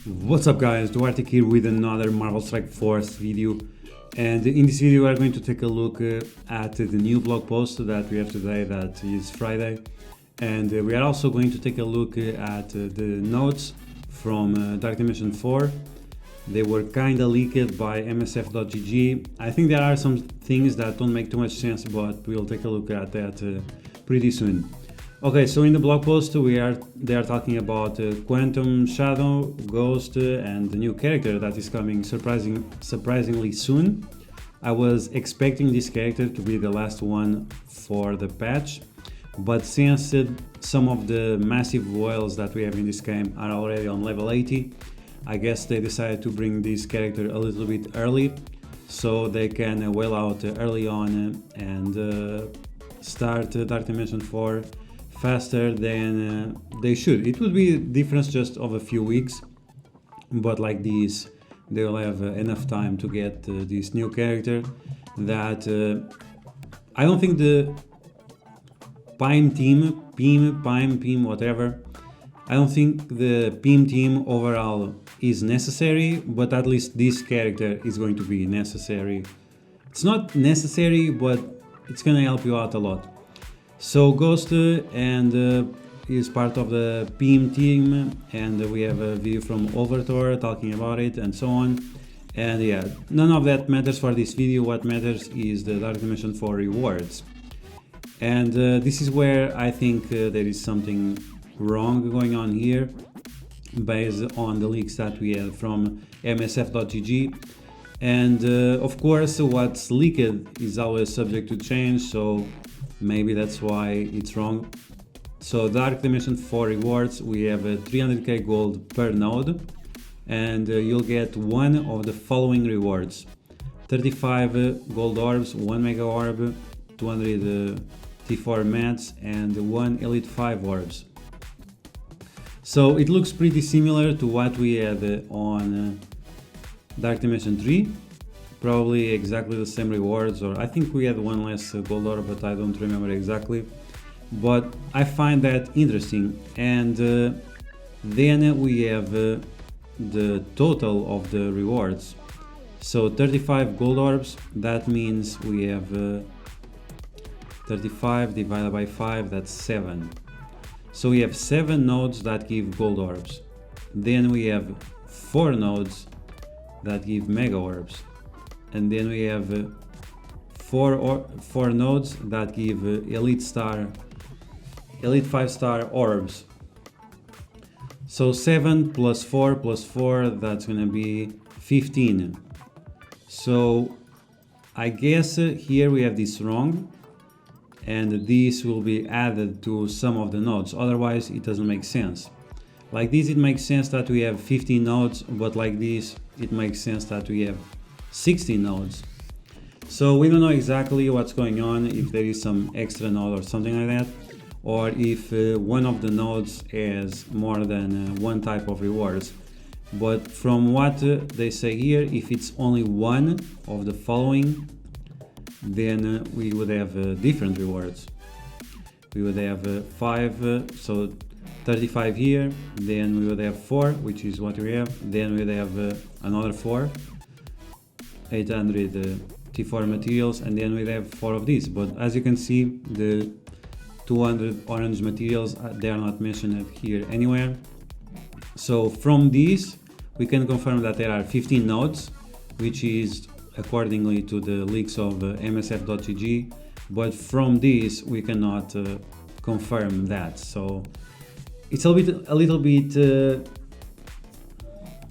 What's up guys, Duarte here with another Marvel Strike Force video, and in this video we are going to take a look at the new blog post that we have today, that is Friday, and we are also going to take a look at the notes from Dark Dimension 4. They were kinda leaked by msf.gg. I think there are some things that don't make too much sense, but we'll take a look at that pretty soon. Okay, so in the blog post they are talking about Quantum Shadow, Ghost, and the new character that is coming surprisingly soon. I was expecting this character to be the last one for the patch, but since some of the massive whales that we have in this game are already on level 80, I guess they decided to bring this character a little bit early, so they can whale out early on and start Dark Dimension 4 faster than they should. It would be a difference just of a few weeks, but like this they will have enough time to get this new character that I don't think the PIM team, whatever, I don't think the PIM team overall is necessary, but at least this character is going to be necessary. It's not necessary, but it's gonna help you out a lot. So Ghost is part of the PIM team, and we have a video from Overtor talking about it and so on. And yeah, none of that matters for this video. What matters is the Dark Dimension 4 rewards. And this is where I think there is something wrong going on here, based on the leaks that we had from msf.gg. And of course, what's leaked is always subject to change, so maybe that's why it's wrong. So Dark Dimension 4 rewards, we have a 300k gold per node, and you'll get one of the following rewards: 35 gold orbs, 1 mega orb, 200 T4 mats, and 1 elite 5 orbs. So it looks pretty similar to what we had on Dark Dimension 3. Probably exactly the same rewards, or I think we had one less gold orb, but I don't remember exactly. But I find that interesting. And then we have the total of the rewards. So 35 gold orbs, that means we have 35 divided by 5, that's 7. So we have 7 nodes that give gold orbs. Then we have 4 nodes that give mega orbs. And then we have 4 nodes that give elite 5-star orbs. So 7 plus 4 plus 4, that's gonna be 15. So I guess here we have this wrong, and this will be added to some of the nodes, otherwise it doesn't make sense. Like this it makes sense that we have 15 nodes, but like this it makes sense that we have 16 nodes. So we don't know exactly what's going on, if there is some extra node or something like that, or if one of the nodes has more than one type of rewards. But from what they say here, if it's only one of the following, then we would have different rewards. We would have 5, so 35 here, then we would have 4, which is what we have, then we would have another 4, 800 T4 materials, and then we have 4 of these. But as you can see, the 200 orange materials, they are not mentioned here anywhere. So from these we can confirm that there are 15 nodes, which is accordingly to the leaks of msf.gg, but from these we cannot confirm that. So it's a little bit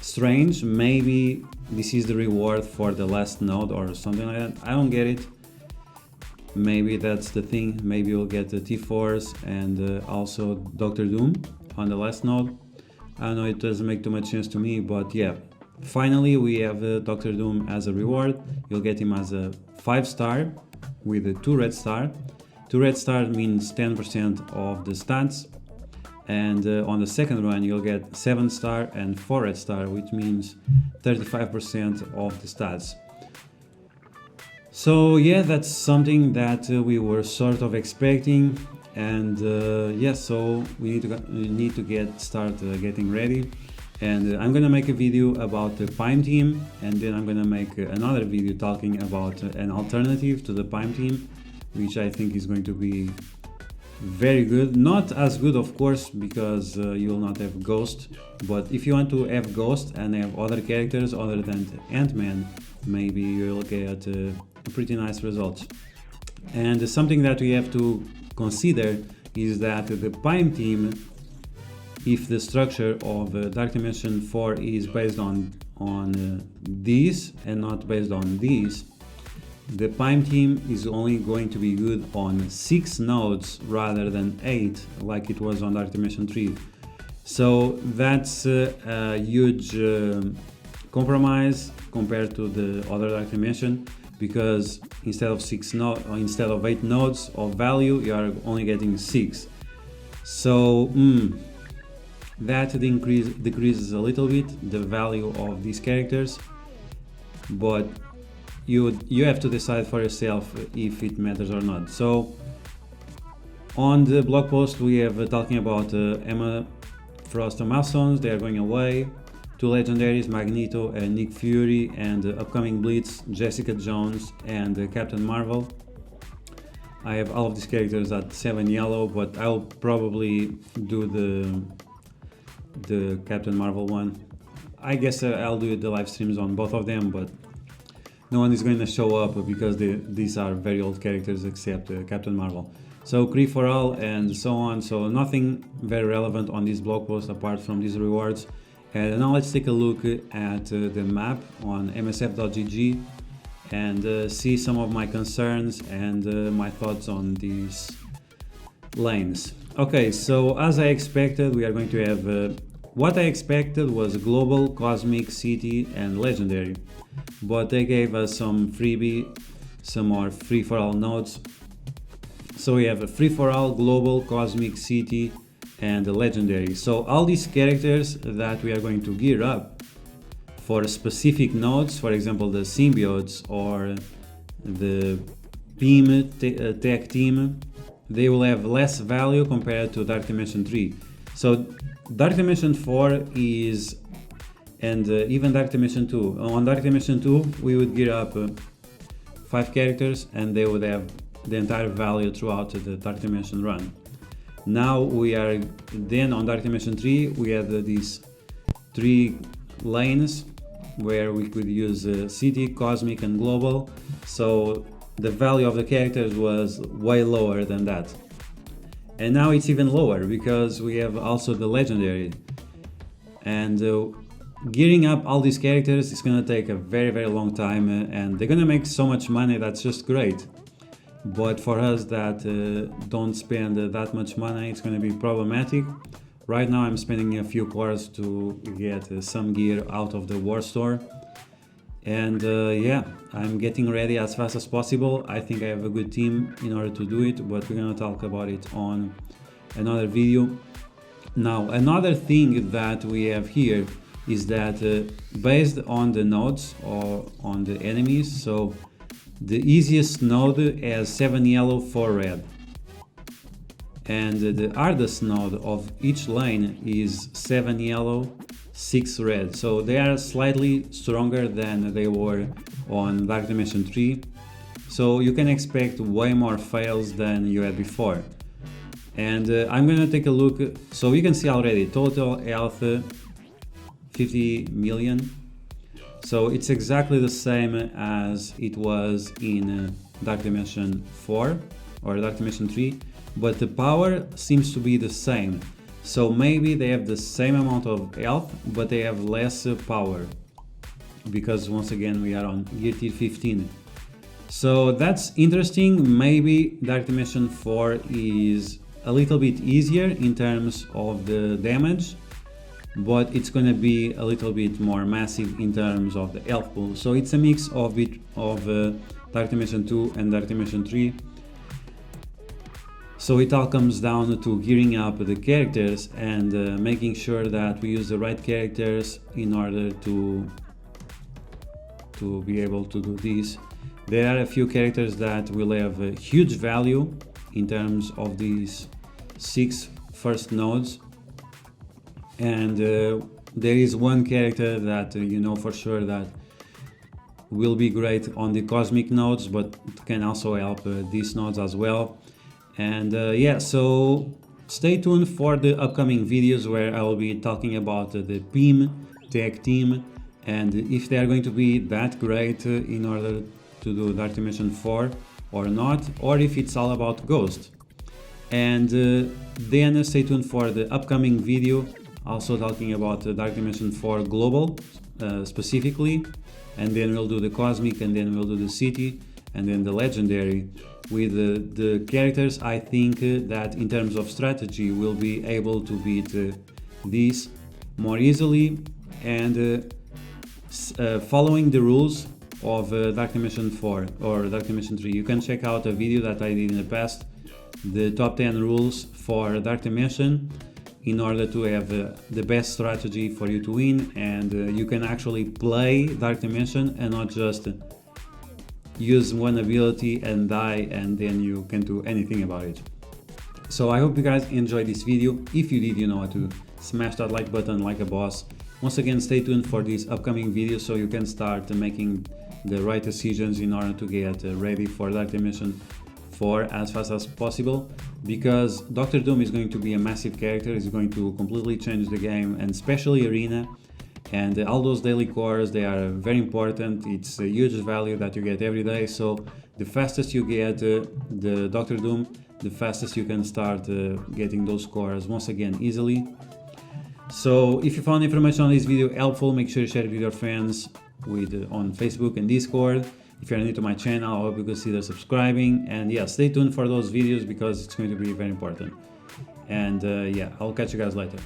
strange. Maybe this is the reward for the last node or something like that. I don't get it. Maybe that's the thing. Maybe you'll get the T4s and also Dr. Doom on the last node. I don't know, it doesn't make too much sense to me, but yeah. Finally we have Dr. Doom as a reward. You'll get him as a 5-star with a 2 red star. 2 red star means 10% of the stats. And on the second run you'll get 7-star and 4 red star, which means 35% of the stats. So yeah, that's something that we were sort of expecting, and yeah, so we need to get getting ready. And I'm gonna make a video about the PIME team, and then I'm gonna make another video talking about an alternative to the PIME team, which I think is going to be very good. Not as good, of course, because you will not have Ghost, but if you want to have Ghost and have other characters other than Ant-Man, maybe you'll get a pretty nice result. And something that we have to consider is that the PIME team, if the structure of Dark Dimension 4 is based on these and not based on these, the PIME team is only going to be good on 6 nodes rather than 8 like it was on Dark Dimension 3. So that's a huge compromise compared to the other Dark Dimension, because instead of 8 nodes of value, you are only getting 6. So that decreases a little bit the value of these characters, but you have to decide for yourself if it matters or not. So on the blog post we have talking about Emma Frost and milestones. They are going away. 2 legendaries, Magneto and Nick Fury, and upcoming Blitz, Jessica Jones and Captain Marvel. I have all of these characters at 7 yellow, but I'll probably do the Captain Marvel one. I guess I'll do the live streams on both of them, but no one is going to show up because these are very old characters except Captain Marvel. So Kree for all and so on. So nothing very relevant on this blog post apart from these rewards. And now let's take a look at the map on msf.gg and see some of my concerns and my thoughts on these lanes. Okay, so as I expected, we are going to have what I expected was global, cosmic, city and legendary, but they gave us some freebie, some more free for all nodes. So we have a free for all, global, cosmic, city and a legendary. So all these characters that we are going to gear up for specific nodes, for example the symbiotes or the beam tech team, they will have less value compared to Dark Dimension 3. So Dark Dimension 4 is, and even Dark Dimension 2. On Dark Dimension 2 we would gear up 5 characters and they would have the entire value throughout the Dark Dimension run. Now we are then on Dark Dimension 3 we had these 3 lanes where we could use city, cosmic and global, so the value of the characters was way lower than that. And now it's even lower because we have also the legendary, and gearing up all these characters is gonna take a very long time, and they're gonna make so much money. That's just great. But for us that don't spend that much money, it's going to be problematic. Right now I'm spending a few cores to get some gear out of the war store, and yeah, I'm getting ready as fast as possible. I think I have a good team in order to do it, but we're going to talk about it on another video. Now another thing that we have here is that based on the nodes or on the enemies, so the easiest node has 7 yellow, 4 red, and the hardest node of each lane is 7 yellow, 6 red. So they are slightly stronger than they were on Dark Dimension 3, so you can expect way more fails than you had before. And I'm gonna take a look, so you can see already total health 50 million. So it's exactly the same as it was in Dark Dimension 4 or Dark Dimension 3, but the power seems to be the same. So maybe they have the same amount of health, but they have less power, because once again we are on gear tier 15. So that's interesting. Maybe Dark Dimension 4 is a little bit easier in terms of the damage, but it's going to be a little bit more massive in terms of the health pool. So it's a mix of Dark Dimension 2 and Dark Dimension 3. So it all comes down to gearing up the characters and making sure that we use the right characters in order to be able to do this. There are a few characters that will have a huge value in terms of these 6 first nodes, and there is one character that you know for sure that will be great on the cosmic nodes, but can also help these nodes as well. And yeah, so stay tuned for the upcoming videos where I will be talking about the PIM tag team and if they are going to be that great in order to do Dark Dimension 4 or not, or if it's all about Ghost. And then stay tuned for the upcoming video also talking about Dark Dimension 4 Global specifically, and then we'll do the Cosmic, and then we'll do the City, and then the Legendary with the characters. I think that in terms of strategy we'll be able to beat these more easily, and following the rules of Dark Dimension 4 or Dark Dimension 3. You can check out a video that I did in the past, the top 10 rules for Dark Dimension, in order to have the best strategy for you to win, and you can actually play Dark Dimension and not just use one ability and die and then you can't do anything about it. So I hope you guys enjoyed this video. If you did, you know how to smash that like button like a boss. Once again, stay tuned for these upcoming videos so you can start making the right decisions in order to get ready for Dark Dimension 4 as fast as possible, because Doctor Doom is going to be a massive character. He's going to completely change the game, and especially Arena, and all those daily cores, they are very important. It's a huge value that you get every day, so the fastest you get the Doctor Doom, the fastest you can start getting those cores once again easily. So if you found information on this video helpful, make sure you share it with your friends on Facebook and Discord. If you're new to my channel, I hope you consider subscribing, and yeah, stay tuned for those videos because it's going to be very important. And yeah, I'll catch you guys later.